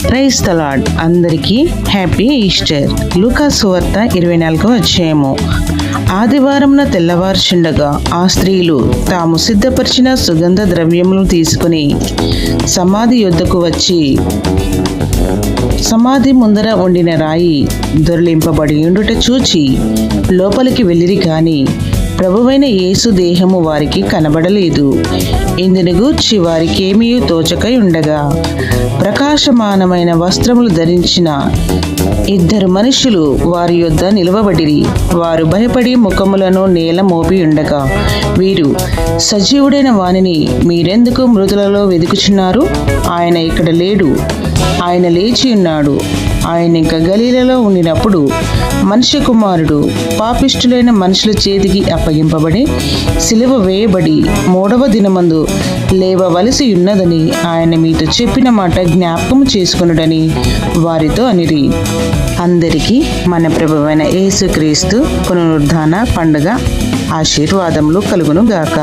Praise the lord. అందరికీ happy Easter. లూకా సువార్త 24వ అధ్యాయము. ఆదివారంన తెల్లవారుచుండగా ఆ స్త్రీలు తాము సిద్ధపరిచిన సుగంధ ద్రవ్యములను తీసుకుని సమాధి యొద్దకు వచ్చి సమాధి ముందర ఉండిన రాయి దొర్లింపబడి ఉండుట చూచి లోపలికి వెళ్ళిరి గాని ప్రభువైన యేసు దేహము వారికి కనబడలేదు. ఇందును గూర్చి వారికేమీ తోచకై ఉండగా ప్రకాశమానమైన వస్త్రములు ధరించిన 2 మనుషులు వారి యొద్ద నిలువబడిరి. వారు భయపడి ముఖములను నేల మోపి ఉండగా, వీరు సజీవుడైన వానిని మీరెందుకు మృతులలో వెదుకుచున్నారు? ఆయన ఇక్కడ లేడు, ఆయన లేచి ఉన్నాడు. ఆయన ఇంకా గలీలలో ఉండినప్పుడు మనుష్య కుమారుడు పాపిష్ఠులైన మనుషుల చేతికి అప్పగింపబడి సిలువ వేయబడి 3వ దినమందు లేవవలసి ఉన్నదని ఆయన మీతో చెప్పిన మాట జ్ఞాపకము చేసుకొనుడని వారితో అనిరి. అందరికీ మన ప్రభువైన యేసుక్రీస్తు పునరుద్ధాన పండుగ ఆశీర్వాదములు కలుగును గాక.